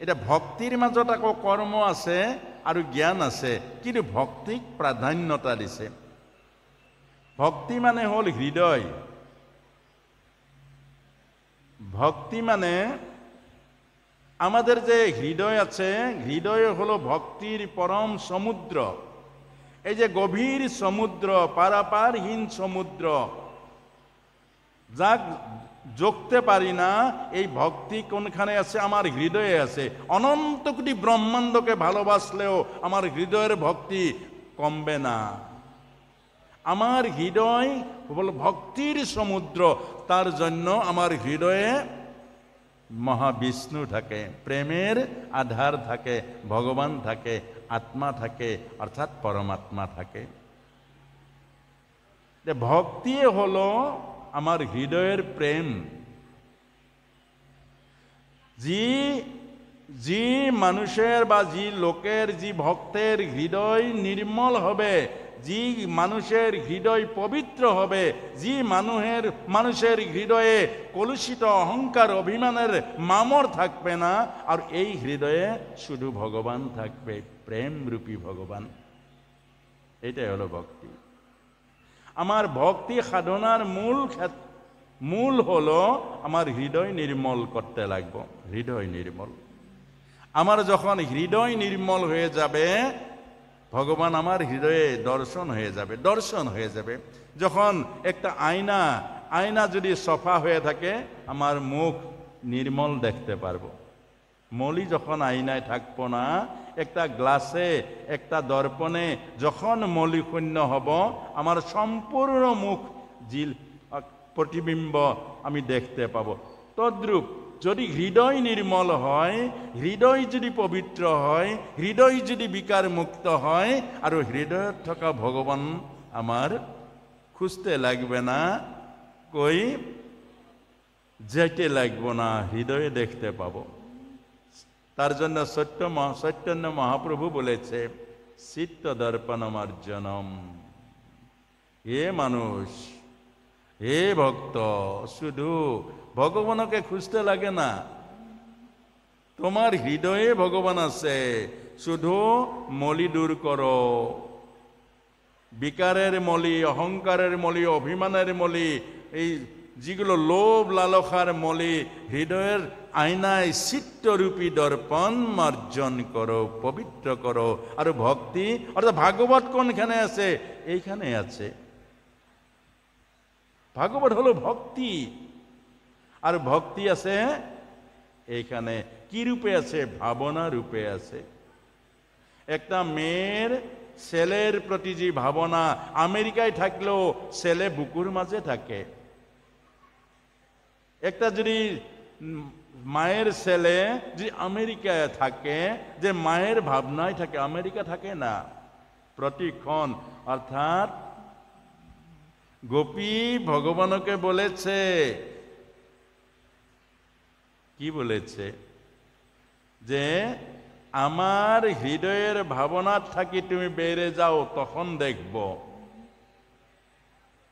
এটা ভক্তিৰ মাজত আকৌ কৰ্ম আছে আৰু জ্ঞান আছে, কিন্তু ভক্তিক প্ৰাধান্যতা দিছে। ভক্তি মানে হ'ল হৃদয়। ভক্তি মানে আমাদের যে হৃদয় আছে, হৃদয় হলো ভক্তির পরম সমুদ্র। এই যে গভীর সমুদ্র, পারাপারহীন সমুদ্র, যাক যোগতে পারি না, এই ভক্তি কোনখানে আছে? আমার হৃদয়ে আছে। অনন্ত কোটি ব্রহ্মাণ্ডকে ভালোবাসলেও আমার হৃদয়ের ভক্তি কমবে না। আমার হৃদয় হল ভক্তির সমুদ্র, তার জন্য আমার হৃদয়ে মহাবিষ্ণু থাকে, প্রেমের আধার থাকে, ভগবান থাকে, আত্মা থাকে, অর্থাৎ পরমাত্মা থাকে। ভক্তি হলো আমার হৃদয়ের প্রেম। যে মানুষের বা যে লোকের, যে ভক্তের হৃদয় নির্মল হবে, যে মানুষের হৃদয় পবিত্র হবে, যে মানুষের হৃদয়ে কলুষিত অহংকার অভিমানের মামর থাকবে না, আর এই হৃদয়ে শুধু ভগবান থাকবে, প্রেম রূপী ভগবান। এটাই হলো ভক্তি। আমার ভক্তি সাধনার মূল হলো আমার হৃদয় নির্মল করতে লাগবো। হৃদয় নির্মল, আমার যখন হৃদয় নির্মল হয়ে যাবে, ভগবান আমার হৃদয়ে দর্শন হয়ে যাবে। যখন একটা আয়না যদি সফা হয়ে থাকে, আমার মুখ নির্মল দেখতে পারবো। মলি যখন আয়নায় থাকবো না, একটা গ্লাসে, একটা দর্পণে যখন মলি শূন্য হব, আমার সম্পূর্ণ মুখ প্রতিবিম্ব আমি দেখতে পাবো। তদ্রূপ যদি হৃদয় নির্মল হয়, হৃদয় যদি পবিত্র হয়, হৃদয় যদি বিকার মুক্ত হয়, আর হৃদয়ত থকা ভগবান আমার খুঁজতে লাগবে না, কই যেতে লাগবো না, হৃদয়ে দেখতে পাবো। তার জন্য চৈতন্য মহাপ্রভু বলেছে, চিত্ত দর্পণমার্জনম। হে মানুষ, হে ভক্ত, শুধু ভগবানকে খুঁজতে লাগে না, তোমার হৃদয়ে ভগবান আছে, শুধু মলি দূর করো। বিকারের মলি, অহংকারের মলি, অভিমানের মলি, এই যেগুলো লোভ লালসার মলি, হৃদয়ের আয়নায় চিত্তরূপী দর্পণ মার্জন করো, পবিত্র করো। আর ভক্তি অর্থাৎ ভাগবত কোনখানে আছে? এইখানে আছে। ভাগবত হলো ভক্তি, আর ভক্তি আছে এইখানে। কি রূপে আছে? ভাবনা রূপে আছে। একটা মেয়ের ছেলের প্রতি যে ভাবনা, আমেরিকায় থাকলেও ছেলে বুকুর মাঝে থাকে। একটা যদি মায়ের ছেলে যে আমেরিকায় থাকে, যে মায়ের ভাবনায় থাকে, আমেরিকা থাকে না প্রতিক্ষণ। অর্থাৎ গোপী ভগবানকে বলেছে, কি বলেছে? যে আমার হৃদয়ের ভাবনার থাকি তুমি বেড়ে যাও, তখন দেখব।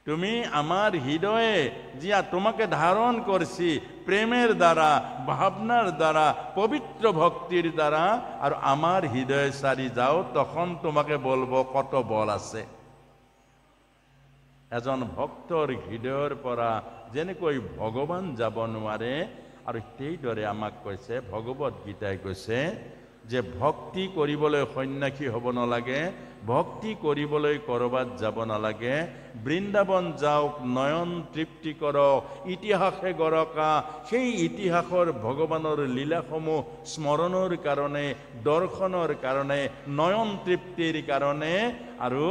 তুমি আমার হৃদয়ে যা তোমাকে ধারণ করছি, প্রেমের দ্বারা, ভাবনার দ্বারা, পবিত্র ভক্তির দ্বারা, আর আমার হৃদয়ে সারি যাও, তখন তোমাকে বলবো কত বল আছে। এজন ভক্তর হৃদয়ের পৰা যেনেকৈ ভগৱান যাব নোৱাৰে, আৰু সেইদৰে আমাক কৈছে, ভগৱত গীতাই কৈছে যে ভক্তি কৰিবলৈ সন্ন্যাসী হ'ব নালাগে, ভক্তি কৰিবলৈ কৰবাত যাব নালাগে, বৃন্দাবন যাওক, নয়ন তৃপ্তি কৰক, ইতিহাসে গৰকা, সেই ইতিহাসৰ ভগৱানৰ লীলাসমূহ স্মৰণৰ কাৰণে, দৰ্শনৰ কাৰণে, নয়ন তৃপ্তিৰ কাৰণে। আৰু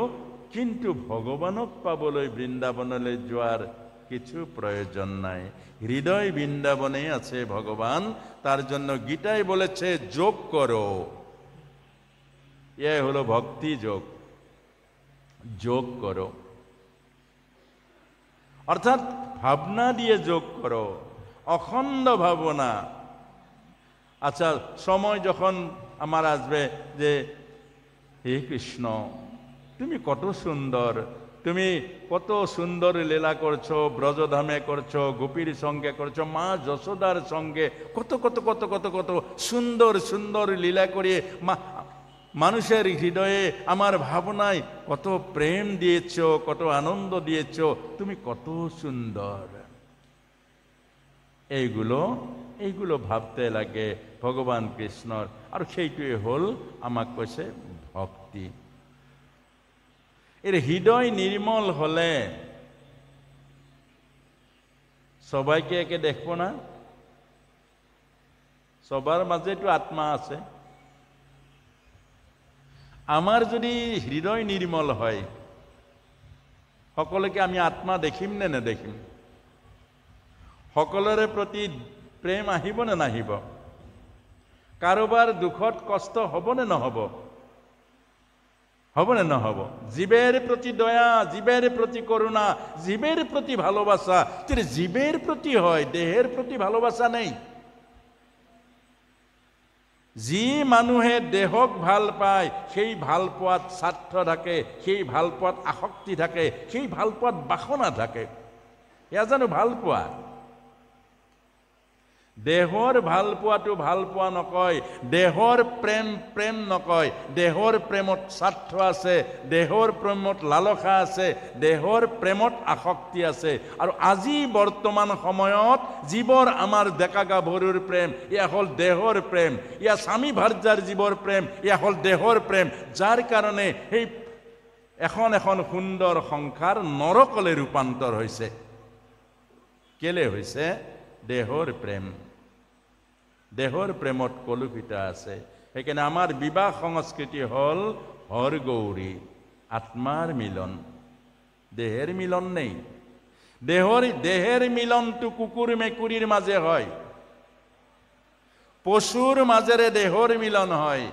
কিন্তু ভগৱানক পাবলৈ বৃন্দাবনলৈ যোৱাৰ কিছু প্রয়োজন নাই। হৃদয় বৃন্দাবনে আছে ভগবান, তার জন্য গীতায় বলেছে যোগ করো। এ হলো ভক্তি যোগ। যোগ করো অর্থাৎ ভাবনা দিয়ে যোগ করো, অখণ্ড ভাবনা। আচ্ছা, সময় যখন আমার আসবে যে হে কৃষ্ণ তুমি কত সুন্দর, তুমি কত সুন্দর লীলা করছো, ব্রজধামে করছো, গোপীর সঙ্গে করছো, মা যশোদার সঙ্গে কত কত কত কত কত সুন্দর সুন্দর লীলা করিয়ে মানুষের হৃদয়ে আমার ভাবনায় কত প্রেম দিয়েছ, কত আনন্দ দিয়েছ, তুমি কত সুন্দর। এইগুলো ভাবতে লাগে ভগবান কৃষ্ণর। আর সেইটুই হল আমাক কৈছে ভক্তি। এর হৃদয় নির্মল হলে সবাইকে একে দেখবো না, সবার মাঝেটো আত্মা আছে। আমার যদি হৃদয় নির্মল হয়, সকলকে আমি আত্মা দেখিম নে নেদেখিম? সকলৰে প্ৰতি প্ৰেম আহিব নে নাহিব? কাৰোবাৰ দুখত কষ্ট হ'ব নে নহ'ব? হ'ব নে নহ'ব? জীবের প্রতি দয়া, জীবের প্রতি করুণা, জীবের প্রতি ভালোবাসা। জীবের প্রতি হয়, দেহের প্রতি ভালোবাসা নেই। যি মানুহে দেহক ভাল পায়, সেই ভাল পোৱাত স্বাৰ্থ থাকে, সেই ভাল পোৱাত আসক্তি থাকে, সেই ভাল পোৱাত বাসনা থাকে। এয়া জানো ভাল পোৱা? দেহৰ ভাল পোৱাটো ভাল পোৱা নকয়, দেহৰ প্ৰেম প্ৰেম নকয়। দেহৰ প্ৰেমত স্বাৰ্থ আছে, দেহৰ প্ৰেমত লালসা আছে, দেহৰ প্ৰেমত আসক্তি আছে। আৰু আজি বৰ্তমান সময়ত জীৱৰ আমাৰ ডেকা গাভৰুৰ প্ৰেম, এয়া হ'ল দেহৰ প্ৰেম। এয়া স্বামী ভাৰ্যাৰ জীৱৰ প্ৰেম, এয়া হ'ল দেহৰ প্ৰেম। যাৰ কাৰণে সেই এখন এখন সুন্দৰ সংসাৰ নৰকলৈ ৰূপান্তৰ হৈছে। কেলে হৈছে? দেহৰ প্ৰেম। দেহৰ প্ৰেমত কলুষিত আছে। সেইকাৰণে আমাৰ বিবাহ সংস্কৃতি হ'ল হৰ গৌৰী, আত্মাৰ মিলন, দেহের মিলন নেই। দেহের মিলনটো কুকুর মেকুরির মাঝে হয়, পশুর মাঝেরে দেহর মিলন হয়।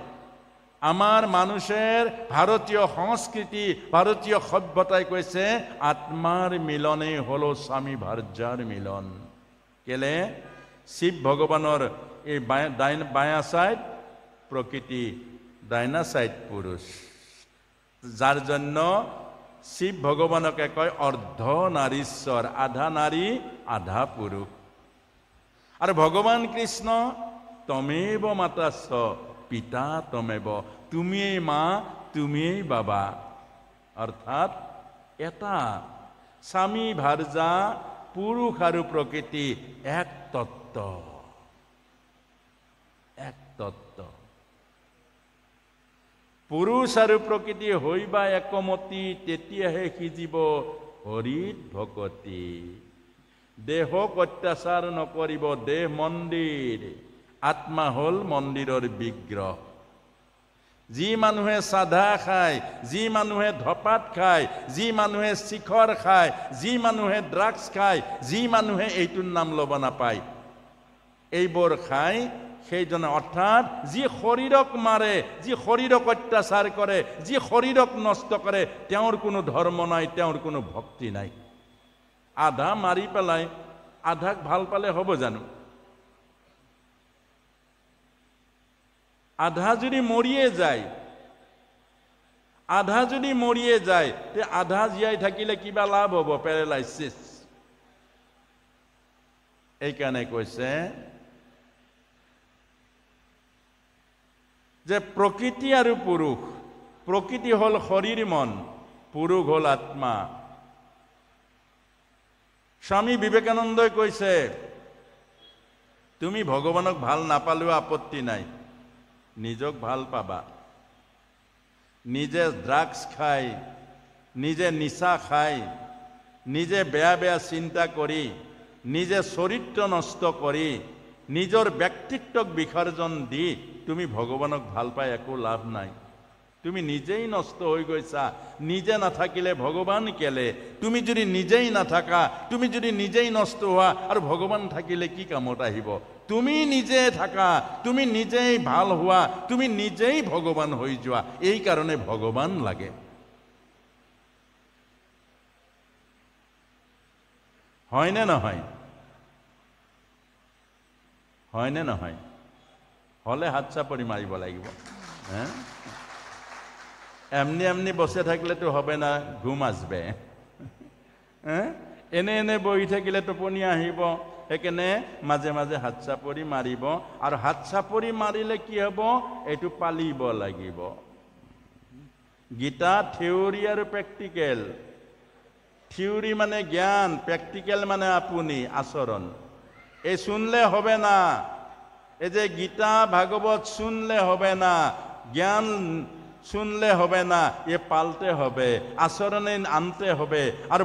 আমার মানুষের ভারতীয় সংস্কৃতি, ভারতীয় সভ্যতায় কৈছে আত্মার মিলনে হলো স্বামী ভার্যার মিলন। কেলে? শিব ভগবানের এই বায়া সাইড প্রকৃতি, ডাইনা সাইড পুরুষ। যার জন্য শিব ভগবানকে কয় অর্ধ নারীশ্বর, আধা নারী আধা পুরুষ। আর ভগবান কৃষ্ণ তমেব মাতাস্য পিতা তমেব, তুমিই মা তুমিই বাবা। অর্থাৎ এটা স্বামী ভার্যা, পুরুষ আৰু প্ৰকৃতি এক তত্ত্ব, এক তত্ত্ব। পুৰুষ আৰু প্ৰকৃতি হইবা একমতি, তেতিয়াহে সিজিব হৰিত ভকতি। দেহক অত্যাচাৰ নকৰিব, দেহ মন্দিৰ, আত্মা হল মন্দিৰৰ বিগ্ৰহ। যি মানুহে সাধা খায়, যি মানুহে ধপাত খায়, যি মানুহে শিখৰ খায়, যি মানুহে ড্ৰাগছ খায়, যি মানুহে এইটোৰ নাম ল'ব নাপায়, এইবোৰ খায় সেইজনে। অৰ্থাৎ যি শৰীৰক মাৰে, যি শৰীৰক অত্যাচাৰ কৰে, যি শৰীৰক নষ্ট কৰে, তেওঁৰ কোনো ধৰ্ম নাই, তেওঁৰ কোনো ভক্তি নাই। আধা মাৰি পেলাই আধাক ভাল পালে হ'ব জানো? আধা যদি মৰিয়ে যায়, আধা যদি মৰিয়ে যায়, তে আধা জীয়াই থাকিলে কিবা লাভ হ'ব? পেৰালাইছিছ। এইকাৰণে কৈছে যে প্ৰকৃতি আৰু পুৰুষ, প্ৰকৃতি হল শৰীৰ মন, পুৰুষ হল আত্মা। স্বামী বিবেকানন্দই কৈছে তুমি ভগৱানক ভাল নাপালেও আপত্তি নাই, নিজক ভাল পাবা। নিজে ড্ৰাগস খাই, নিজে নিশা খাই, নিজে বেয়া বেয়া চিন্তা কৰি, নিজে চৰিত্ৰ নষ্ট কৰি, নিজৰ ব্যক্তিত্বক বিসৰ্জন দি তুমি ভগৱানক ভাল পাই একো লাভ নাই। তুমি নিজেই নষ্ট হৈ গৈছা। নিজে নাথাকিলে ভগৱান কেলে? তুমি যদি নিজেই নাথাকা, তুমি যদি নিজেই নষ্ট হোৱা, আৰু ভগৱান থাকিলে কি কামত আহিব? তুমি নিজে থাকা, তুমি নিজেই ভাল হোৱা, তুমি নিজেই ভগৱান হৈ যোৱা। এই কাৰণে ভগৱান লাগে। হয়নে নহয়? হয়নে নহয়? হলে হাত চাপৰি মাৰিব লাগিব। এমনি এমনি বসে থাকলেতো হবে না, ঘুম আসবে। এনে এনে বহি থাকিলে টোপনি আহিব। সেইকাৰণে মাজে মাজে হাত চাপৰি মাৰিব, আৰু হাত চাপৰি মাৰিলে কি হ'ব, এইটো পালিব লাগিব। গীতা থিয়ৰী আৰু প্ৰেক্টিকেল। থিয়ৰী মানে জ্ঞান, প্ৰেক্টিকেল মানে আপুনি আচৰণ। এই শুনলে হবে না, এই যে গীতা ভাগবত শুনলে হবে না, জ্ঞান শুনলে হবে না, এ পালতে হবে, আচরণে আনতে হবে, আর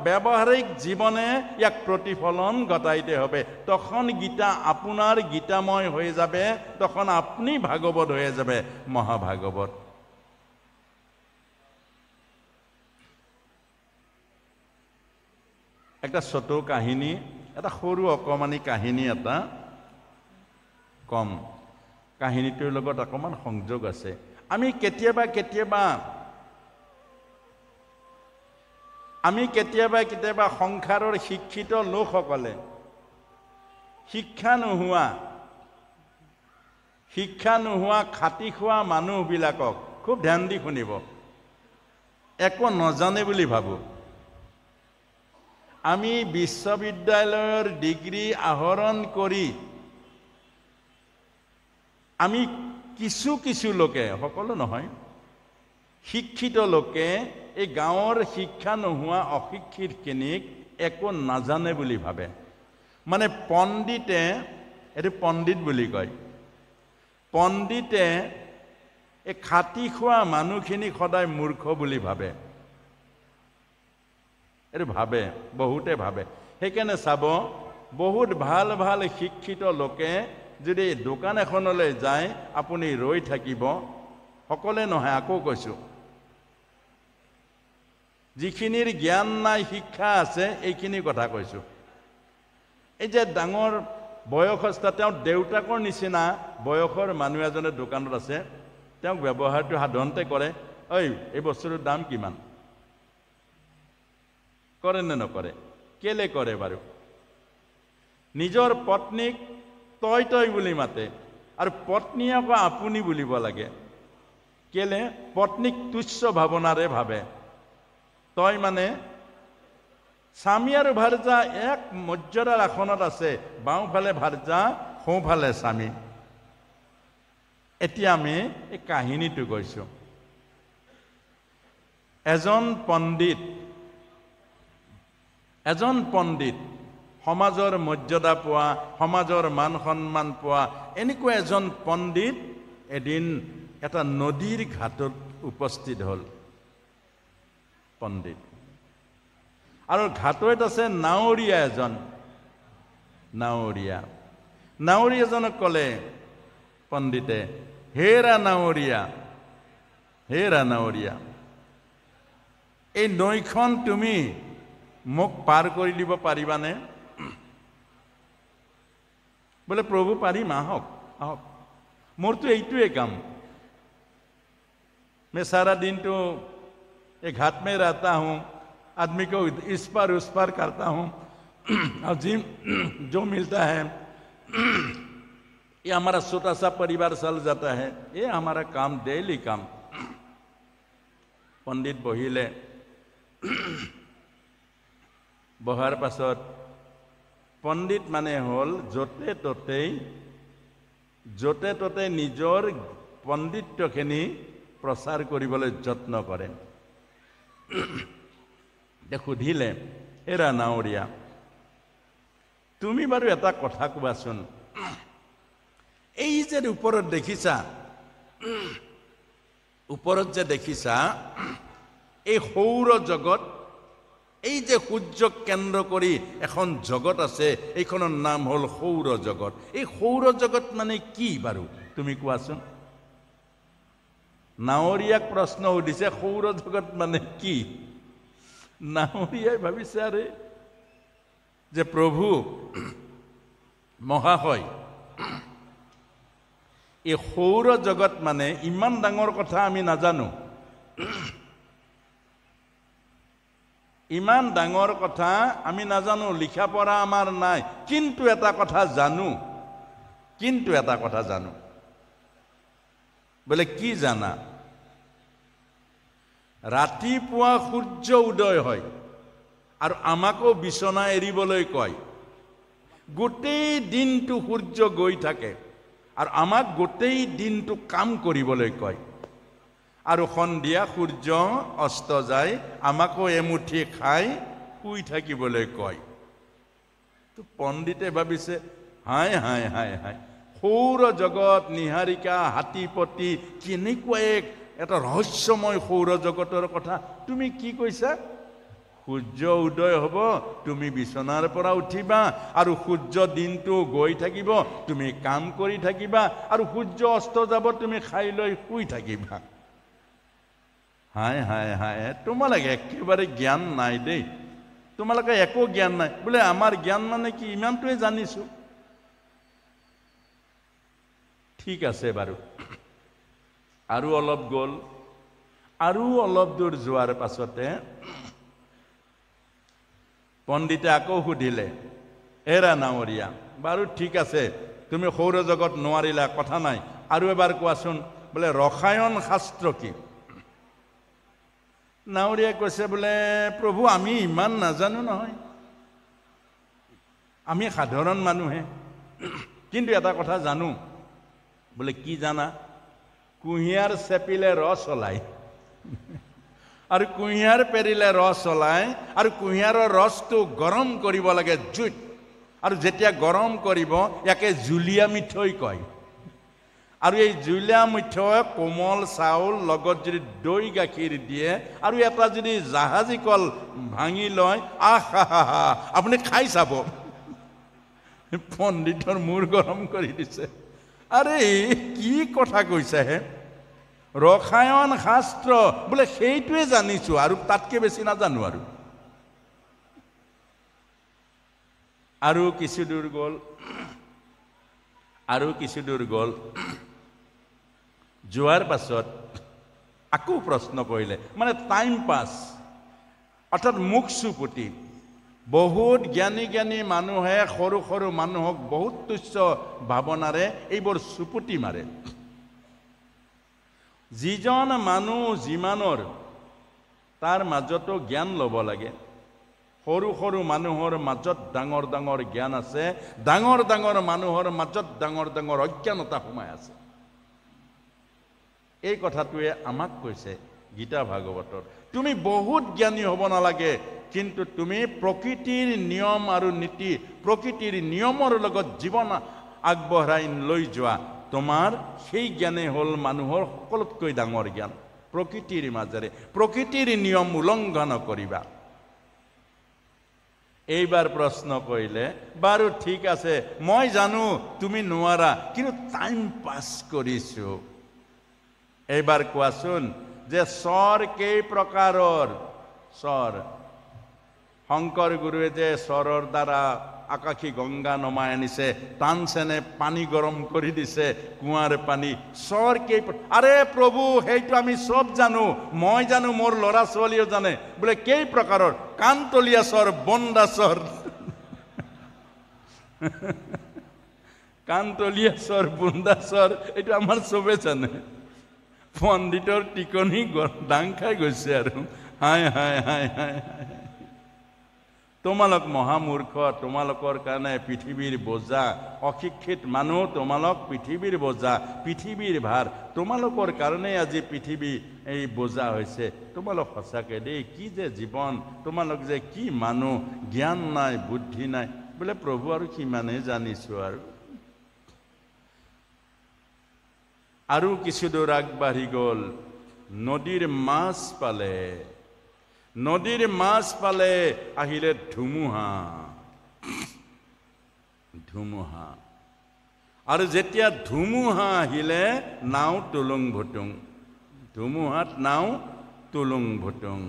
ব্যবহারিক জীবনে ইয়াক প্রতিফলন ঘটাইতে হবে। তখন গীতা আপনার গীতাময় হয়ে যাবে, তখন আপনি ভাগবত হয়ে যাবে, মহাভাগবত। একটা ছোট কাহিনী, এটা সৰু অকমানি কাহিনী এটা কম। কাহিনীটোৰ লগত অকমান সংযোগ আছে। আমি কেতিয়াবা কেতিয়াবা সংসাৰৰ শিক্ষিত লোকসকলে শিক্ষা নোহোৱা খাটি খোৱা মানুহবিলাকক খুব ধ্যান দি শুনিব, একো নজানে বুলি ভাবো। আমি বিশ্ববিদ্যালয়ৰ ডিগ্ৰী আহৰণ কৰি আমি কিছু লোকে, সকলো নহয়, শিক্ষিত লোকে এই গাঁৱৰ শিক্ষা নোহোৱা অশিক্ষিতখিনিক একো নাজানে বুলি ভাবে। মানে পণ্ডিতে, এইটো পণ্ডিত বুলি কয়, পণ্ডিতে এই খাটি খোৱা মানুহখিনিক সদায় মূৰ্খ বুলি ভাবে। এইটো ভাবে, বহুতে ভাবে। সেইকাৰণে চাব, বহুত ভাল ভাল শিক্ষিত লোকে যদি দোকান এখনলৈ যায়, আপুনি ৰৈ থাকিব। সকলোৱে নহয়, আকৌ কৈছোঁ, যিখিনিৰ জ্ঞান নাই, শিক্ষা আছে, এইখিনি কথা কৈছোঁ। এই যে ডাঙৰ বয়সস্থ, তেওঁৰ দেউতাকৰ নিচিনা বয়সৰ মানুহ এজনে দোকানত আছে, তেওঁক ব্যৱহাৰটো সাধাৰণতে কৰে, ঐ এই বস্তুটোৰ দাম কিমান? কৰে নে নকৰে? কেলে কৰে বাৰু? নিজৰ পত্নীক তই বুলি মাতে, আৰু পত্নীয়ে আকৌ আপুনি বুলিব লাগে। কেলে? পত্নীক তুচ্ছ ভাৱনাৰে ভাবে। তই মানে স্বামী আৰু ভাৰ্যা এক মৰ্যাদাৰ আসনত আছে, বাওঁফালে ভাৰ্যা, সোঁফালে স্বামী। এতিয়া আমি এই কাহিনীটো কৈছোঁ। এজন পণ্ডিত সমাজৰ মৰ্যাদা পোৱা, সমাজৰ মান সন্মান পোৱা, এনেকুৱা এজন পণ্ডিত এদিন এটা নদীৰ ঘাটত উপস্থিত হ'ল। পণ্ডিত আৰু ঘাটত আছে নাৱৰীয়া এজন। নাৱৰীয়াজনক ক'লে পণ্ডিতে, হেৰা নাৱৰীয়া, এই নৈখন তুমি মোক পাৰ কৰি দিব পাৰিবানে? বোলে প্ৰভু পাৰিম, আহক, মোৰতো এইটোৱে কাম। मैं सारा दिन तो एक घाट में रहता हूँ, आदमी को इस पार उस पार करता हूँ, और जो मिलता है ये हमारा छोटा सा परिवार चल जाता है, ये हमारा काम, डेली काम। पंडित बहिले, बहार पाছত पंडित माने हल जते तते निजर पंडित्यखिनि प्रचार কৰিবলৈ যত্ন কৰে। সুধিলে, এৰা নাৱৰীয়া, তুমি বাৰু এটা কথা কোৱাচোন, এই যে ওপৰত যে দেখিছা এই সৌৰ জগত, এই যে সূৰ্যক কেন্দ্ৰ কৰি এখন জগত আছে, এইখনৰ নাম হ'ল সৌৰ জগত। এই সৌৰ জগত মানে কি বাৰু তুমি কোৱাচোন? নাৱৰীয়াক প্ৰশ্ন সুধিছে, সৌৰ জগত মানে কি? নাৱৰীয়াই ভাবিছে, আৰে যে প্ৰভু মহাশয়, এই সৌৰ জগত মানে ইমান ডাঙৰ কথা আমি নাজানো। ইমান ডাঙৰ কথা আমি নাজানো, লিখা পঢ়া আমাৰ নাই, কিন্তু এটা কথা জানো। বোলে কি জানা? ৰাতিপুৱা সূৰ্য উদয় হয় আৰু আমাকো বিছনা এৰিবলৈ কয়। গোটেই দিনটো সূৰ্য গৈ থাকে আৰু আমাক গোটেই দিনটো কাম কৰিবলৈ কয়। আৰু সন্ধিয়া সূৰ্য অস্ত যায়, আমাকো এমুঠি খাই শুই থাকিবলৈ কয়। তো পণ্ডিতে ভাবিছে, হাই হাই হাই হাই, সৌৰ জগত নিহাৰিকা হাতীপতি কেনেকুৱা এটা ৰহস্যময় সৌৰ জগতৰ কথা তুমি কি কৈছা? সূৰ্য উদয় হ'ব, তুমি বিছনাৰ পৰা উঠিবা আৰু সূৰ্য দিনটো গৈ থাকিব, তুমি কাম কৰি থাকিবা আৰু সূৰ্য অস্ত যাব, তুমি খাই লৈ শুই থাকিবা। হাই হাই হাই, তোমালোকে একেবাৰে জ্ঞান নাই দেই, তোমালোকে একো জ্ঞান নাই। বোলে আমাৰ জ্ঞান মানে কি, ইমানটোৱে জানিছো। ঠিক আছে বাৰু, আৰু অলপ গ'ল। আৰু অলপ দূৰ যোৱাৰ পাছতে পণ্ডিতে আকৌ সুধিলে, এৰা নাৱৰীয়া, বাৰু ঠিক আছে, তুমি সৌৰজগত নোৱাৰিলা, কথা নাই, আৰু এবাৰ কোৱাচোন, বোলে ৰসায়ন শাস্ত্ৰ কি? নাৱৰীয়াই কৈছে, বোলে প্ৰভু আমি ইমান নাজানো নহয়, আমি সাধাৰণ মানুহে, কিন্তু এটা কথা জানো। বোলে কি জানা? কুঁহিয়াৰ চেপিলে ৰস ওলায় আৰু কুঁহিয়াৰ পেৰিলে ৰস ওলায়, আৰু কুঁহিয়াৰৰ ৰসটো গৰম কৰিব লাগে জুইত, আৰু যেতিয়া গৰম কৰিব ইয়াকে জুলীয়া মিঠৈ কয়। আৰু এই জুলীয়া মিঠৈ কোমল চাউল লগত যদি দৈ গাখীৰ দিয়ে আৰু এটা যদি জাহাজী কল ভাঙি লয়, আহা, আপুনি খাই চাব। পণ্ডিতৰ মূৰ গৰম কৰি দিছে। আৰে কি কথা কৈছে হে? ৰসায়ন শাস্ত্ৰ বোলে সেইটোৱে জানিছো, আৰু তাতকে বেছি নাজানো। আৰু কিছু দূৰ গ'ল, যোৱাৰ পাছত আকৌ প্ৰশ্ন কৰিলে, মানে টাইম পাছ, অৰ্থাৎ মুখ চুপুতি। বহুত জ্ঞানী মানুহে সৰু সৰু মানুহক বহুত তুচ্ছ ভাৱনাৰে এইবোৰ চুপুতি মাৰে। যিজন মানুহ যিমানৰ, তাৰ মাজতো জ্ঞান ল'ব লাগে। সৰু সৰু মানুহৰ মাজত ডাঙৰ ডাঙৰ জ্ঞান আছে, ডাঙৰ ডাঙৰ মানুহৰ মাজত ডাঙৰ ডাঙৰ অজ্ঞানতা সোমাই আছে। এই কথাটোৱে আমাক কৈছে গীতা ভাগৱতৰ, তুমি বহুত জ্ঞানী হ'ব নালাগে, কিন্তু তুমি প্ৰকৃতিৰ নিয়ম আৰু নীতি, প্ৰকৃতিৰ নিয়মৰ লগত জীৱন আগবঢ়াই লৈ যোৱা, তোমাৰ সেই জ্ঞানে হ'ল মানুহৰ সকলোতকৈ ডাঙৰ জ্ঞান। প্ৰকৃতিৰ মাজেৰে প্ৰকৃতিৰ নিয়ম উলংঘন কৰিবা। এইবাৰ প্ৰশ্ন কৰিলে, বাৰু ঠিক আছে, মই জানো তুমি নোৱাৰা, কিন্তু টাইম পাছ কৰিছো। এইবাৰ কোৱাচোন যে স্বৰ কেই প্ৰকাৰৰ? স্বৰ, শংকৰ গুৰুৱে যে স্বৰৰ দ্বাৰা আকাশী গংগা নমাই আনিছে, টানচেনে পানী গৰম কৰি দিছে, কুঁৱাৰ পানী। স্বৰ কেই? আৰে প্ৰভু, সেইটো আমি চব জানো, মই জানো, মোৰ ল'ৰা ছোৱালীও জানে। বোলে কেই প্ৰকাৰৰ? কাণতলীয়া স্বৰ, বন্দা স্বৰ। কাণতলীয়া স্বৰ, বন্দা স্বৰ, এইটো আমাৰ চবে জানে। পণ্ডিতৰ টিকনি দাং খাই গৈছে আৰু। হাই হাই হাই হাই হাই, তোমালোক মহামূৰ্খ, তোমালোকৰ কাৰণে পৃথিৱীৰ বোজা। অশিক্ষিত মানুহ, তোমালোক পৃথিৱীৰ বোজা, পৃথিৱীৰ ভাৰ, তোমালোকৰ কাৰণে আজি পৃথিৱী এই বোজা হৈছে। তোমালোক সঁচাকৈ দেই, কি যে জীৱন, তোমালোক যে কি মানুহ, জ্ঞান নাই, বুদ্ধি নাই। বোলে প্ৰভু আৰু সিমানেই জানিছো। আৰু কিছু দূৰ আগবাঢ়ি গ'ল, নদীৰ মাছ পালে। নদীৰ মাছ পালে, আহিলে ধুমুহা। আৰু যেতিয়া ধুমুহা আহিলে, নাও তুলুং ভুতুং। ধুমুহাত নাও তুলুং ভুতুং।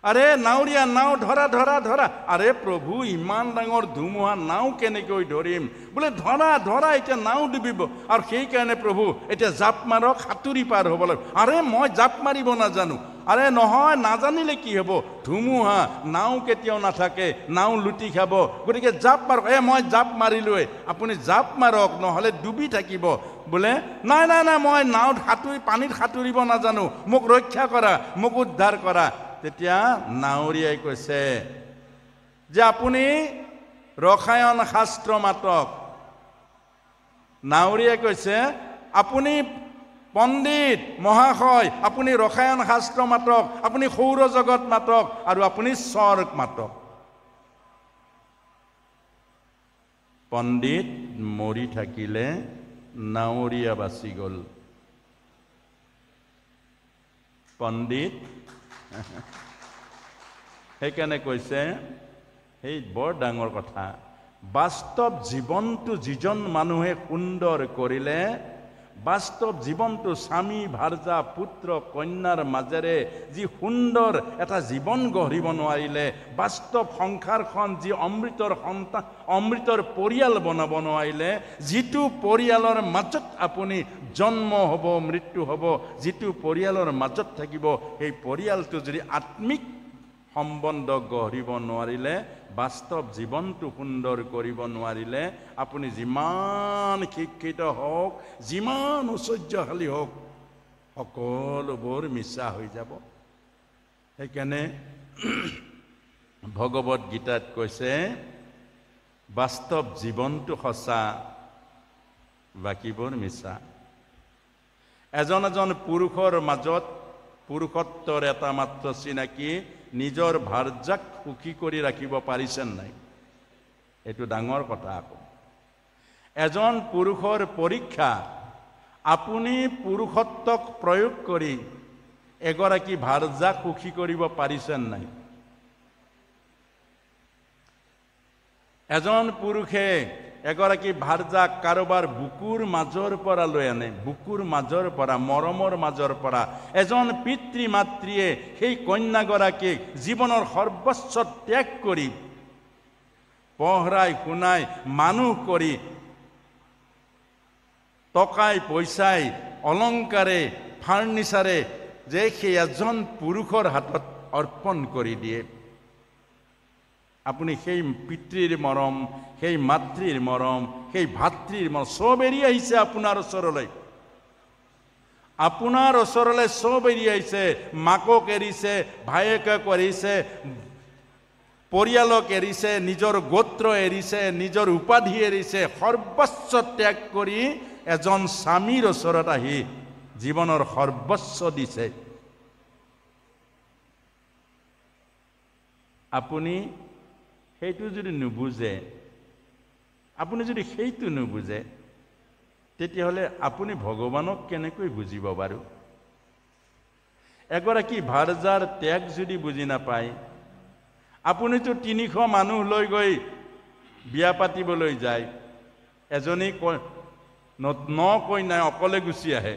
আৰে নাৱৰীয়া, নাও ধৰা ধৰা ধৰা। আৰে প্ৰভু, ইমান ডাঙৰ ধুমুহা, নাও কেনেকৈ ধৰিম? বোলে ধৰা ধৰা, এতিয়া নাও ডুবিব। আৰু সেইকাৰণে প্ৰভু এতিয়া জাপ মাৰক, সাঁতুৰি পাৰ হ'ব লাগিব। আৰে মই জাপ মাৰিব নাজানো। আৰে নহয়, নাজানিলে কি হ'ব, ধুমুহা, নাও কেতিয়াও নাথাকে, নাও লুটি খাব, গতিকে জাপ মাৰক। মই জাপ মাৰিলোৱে, আপুনি জাপ মাৰক, নহ'লে ডুবি থাকিব। বোলে নাই নাই নাই, মই নাওত পানীত সাঁতুৰিব নাজানো, মোক ৰক্ষা কৰা, মোক উদ্ধাৰ কৰা। তেতিয়া নাৱৰীয়াই কৈছে যে আপুনি ৰসায়ন শাস্ত্ৰ মাতক। নাৱৰীয়াই কৈছে আপুনি পণ্ডিত মহাশয়, আপুনি ৰসায়ন শাস্ত্ৰ মাতক, আপুনি সৌৰজগত মাতক, আৰু আপুনি স্বৰ্গ মাতক। পণ্ডিত মৰি থাকিলে, নাৱৰীয়া বাচি গ'ল। পণ্ডিত সেইকাৰণে কৈছে, সেই বৰ ডাঙৰ কথা, বাস্তৱ জীৱনটো যিজন মানুহে সুন্দৰ কৰিলে, বাস্তৱ জীৱনটো স্বামী ভাৰ্যা পুত্ৰ কন্যাৰ মাজেৰে যি সুন্দৰ এটা জীৱন গঢ়িব নোৱাৰিলে, বাস্তৱ সংসাৰখন যি অমৃতৰ পৰিয়াল বনাব নোৱাৰিলে, যিটো পৰিয়ালৰ মাজত আপুনি জন্ম হ'ব, মৃত্যু হ'ব, যিটো পৰিয়ালৰ মাজত থাকিব, সেই পৰিয়ালটো যদি আত্মিক সম্বন্ধ গঢ়িব নোৱাৰিলে, বাস্তৱ জীৱনটো সুন্দৰ কৰিব নোৱাৰিলে, আপুনি যিমান শিক্ষিত হওক, যিমান ঐশ্বৰ্যশালী হওক, সকলোবোৰ মিছা হৈ যাব। সেইকাৰণে ভগৱত গীতাত কৈছে, বাস্তৱ জীৱনটো সঁচা, বাকীবোৰ মিছা। এজন পুৰুষৰ মাজত পুৰুষত্বৰ এটা মাত্ৰ চিনাকি, নিজৰ ভাৰ্যাক সুখী কৰি ৰাখিব পাৰিছে নাই, এইটো ডাঙৰ কথা। আকৌ এজন পুৰুষৰ পৰীক্ষা, আপুনি পুৰুষত্বক প্ৰয়োগ কৰি এগৰাকী ভাৰ্যাক সুখী কৰিব পাৰিছে নাই। এজন পুৰুষে এগৰাকী ভাৰ্যাক কাৰোবাৰ বুকুৰ মাজৰ পৰা লৈ আনে, বুকুৰ মাজৰ পৰা, মৰমৰ মাজৰ পৰা। এজন পিতৃ মাতৃয়ে সেই কন্যাগৰাকীক জীৱনৰ সৰ্বস্ব ত্যাগ কৰি, পঢ়াই শুনাই মানুহ কৰি, টকাই পইচাই অলংকাৰে ফাৰ্নিচাৰে যে সেই এজন পুৰুষৰ হাতত অৰ্পণ কৰি দিয়ে। আপুনি সেই পিতৃৰ মৰম, সেই মাতৃৰ মৰম, সেই ভাতৃৰ মৰম চব এৰি আহিছে আপোনাৰ ওচৰলৈ। আপোনাৰ ওচৰলৈ চব এৰি আহিছে, মাকক এৰিছে, ভায়েকক এৰিছে, পৰিয়ালক এৰিছে, নিজৰ গোত্ৰ এৰিছে, নিজৰ উপাধি এৰিছে, সৰ্বস্ব ত্যাগ কৰি এজন স্বামীৰ ওচৰত আহি জীৱনৰ সৰ্বস্ব দিছে। আপুনি সেইটো যদি নুবুজে, আপুনি যদি সেইটো নুবুজে, তেতিয়াহ'লে আপুনি ভগৱানক কেনেকৈ বুজিব বাৰু? এগৰাকী ভাৰ্যাৰ ত্যাগ যদি বুজি নাপায়, আপুনিতো 300 মানুহ লৈ গৈ বিয়া পাতিবলৈ যায়, এজনী কন্যাই অকলে গুচি আহে।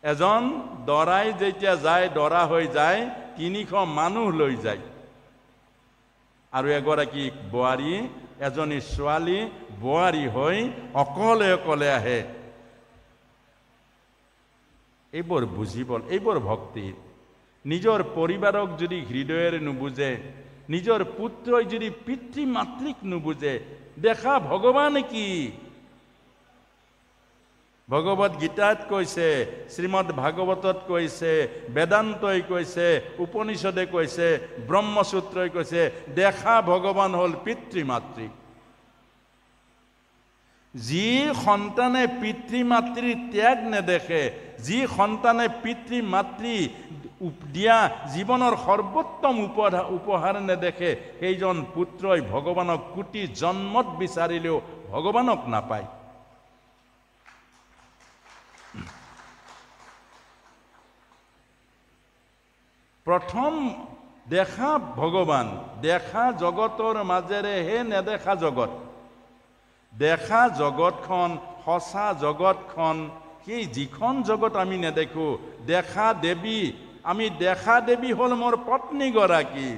এজন দৰাই যেতিয়া যায়, দৰা হৈ যায়, 300 মানুহ লৈ যায়। আৰু এগৰাকী বোৱাৰী, এজনী ছোৱালী বোৱাৰী হৈ অকলে অকলে আহে। এইবোৰ বুজিব, এইবোৰ ভক্তি। নিজৰ পৰিবাৰক যদি হৃদয়েৰে নুবুজে, নিজৰ পুত্ৰই যদি পিতৃ মাতৃক নুবুজে, দেখা ভগৱান কি? ভগৱত গীতাত কৈছে, শ্ৰীমদ ভাগৱতত কৈছে, বেদান্তই কৈছে, উপনিষদে কৈছে, ব্ৰহ্মসূত্ৰই কৈছে, দেখা ভগৱান হ'ল পিতৃ মাতৃ। যি সন্তানে পিতৃ মাতৃৰ ত্যাগ নেদেখে, যি সন্তানে পিতৃ মাতৃ দিয়া জীৱনৰ সৰ্বোত্তম উপহাৰ নেদেখে, সেইজন পুত্ৰই ভগৱানক কোটি জন্মত বিচাৰিলেও ভগৱানক নাপায়। প্ৰথম দেখা ভগৱান, দেখা জগতৰ মাজেৰেহে নেদেখা জগত। দেখা জগতখন, সঁচা জগতখন, সেই যিখন জগত আমি নেদেখো, দেখা দেৱী, আমি দেখা দেৱী হ'ল মোৰ পত্নীগৰাকী।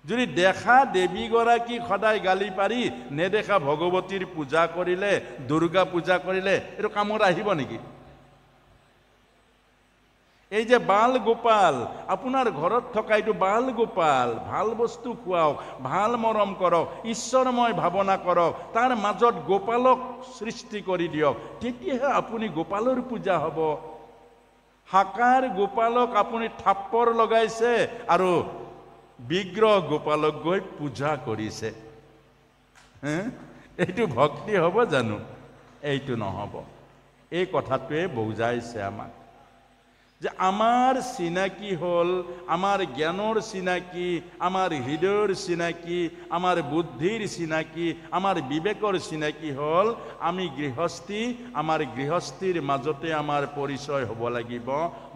যদি দেখা দেৱীগৰাকী সদায় গালি পাৰি নেদেখা ভগৱতীৰ পূজা কৰিলে, দুৰ্গা পূজা কৰিলে, এইটো কামত আহিব নেকি? এই যে বাল গোপাল, আপোনাৰ ঘৰত থকা এইটো বাল গোপাল, ভাল বস্তু খুৱাওক, ভাল মৰম কৰক, ঈশ্বৰময় ভাৱনা কৰক, তাৰ মাজত গোপালক সৃষ্টি কৰি দিয়ক, তেতিয়াহে আপুনি গোপালৰ পূজা হ'ব। সাকাৰ গোপালক আপুনি থাপ্পৰ লগাইছে আৰু বিগ্ৰহ গোপালক গৈ পূজা কৰিছে। এইটো ভক্তি হ'ব জানো? এইটো নহ'ব। এই কথাটোৱে বুজাইছে আমাক যে আমাৰ চিনাকি হ'ল, আমাৰ জ্ঞানৰ চিনাকি, আমাৰ হৃদয়ৰ চিনাকি, আমাৰ বুদ্ধিৰ চিনাকি, আমাৰ বিবেকৰ চিনাকি হ'ল আমি গৃহস্থী। আমাৰ গৃহস্থীৰ মাজতে আমাৰ পৰিচয় হ'ব লাগিব।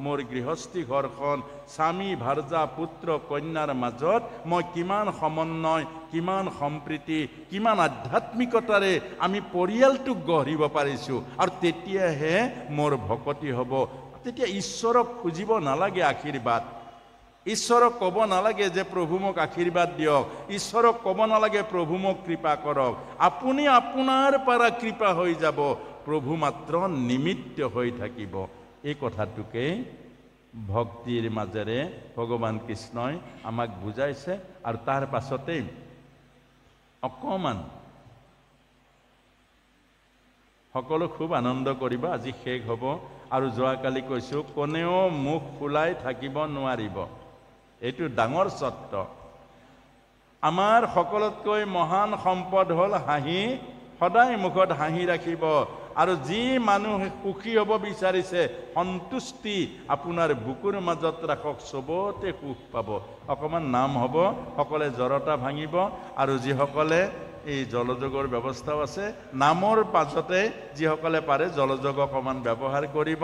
মোৰ গৃহস্থী ঘৰখন স্বামী, ভাৰ্যা, পুত্ৰ, কন্যাৰ মাজত মই কিমান সমন্বয়, কিমান সম্প্ৰীতি, কিমান আধ্যাত্মিকতাৰে আমি পৰিয়ালটোক গঢ়িব পাৰিছোঁ, আৰু তেতিয়াহে মোৰ ভকতি হ'ব। তেতিয়া ঈশ্বৰক খুজিব নালাগে আশীৰ্বাদ, ঈশ্বৰক ক'ব নালাগে যে প্ৰভু মোক আশীৰ্বাদ দিয়ক, ঈশ্বৰক ক'ব নালাগে প্ৰভু মোক কৃপা কৰক। আপুনি আপোনাৰ পৰা কৃপা হৈ যাব, প্ৰভু মাত্ৰ নিমিত্ত হৈ থাকিব। এই কথাটোকেই ভক্তিৰ মাজেৰে ভগৱান কৃষ্ণই আমাক বুজাইছে। আৰু তাৰ পাছতেই অকণমান সকলো খুব আনন্দ কৰিব। আজি শেষ হ'ব। আৰু যোৱাকালি কৈছোঁ, কোনেও মুখ ফুলাই থাকিব নোৱাৰিব। এইটো ডাঙৰ চৰ্ত। আমাৰ সকলোতকৈ মহান সম্পদ হ'ল হাঁহি। সদায় মুখত হাঁহি ৰাখিব। আৰু যি মানুহ সুখী হ'ব বিচাৰিছে, সন্তুষ্টি আপোনাৰ বুকুৰ মাজত ৰাখক, চবতে সুখ পাব। অকণমান নাম হ'ব, সকলোৱে জড়তা ভাঙিব। আৰু যিসকলে এই জলযোগৰ ব্যৱস্থাও আছে, নামৰ পাছতে যিসকলে পাৰে জলযোগ অকণমান ব্যৱহাৰ কৰিব।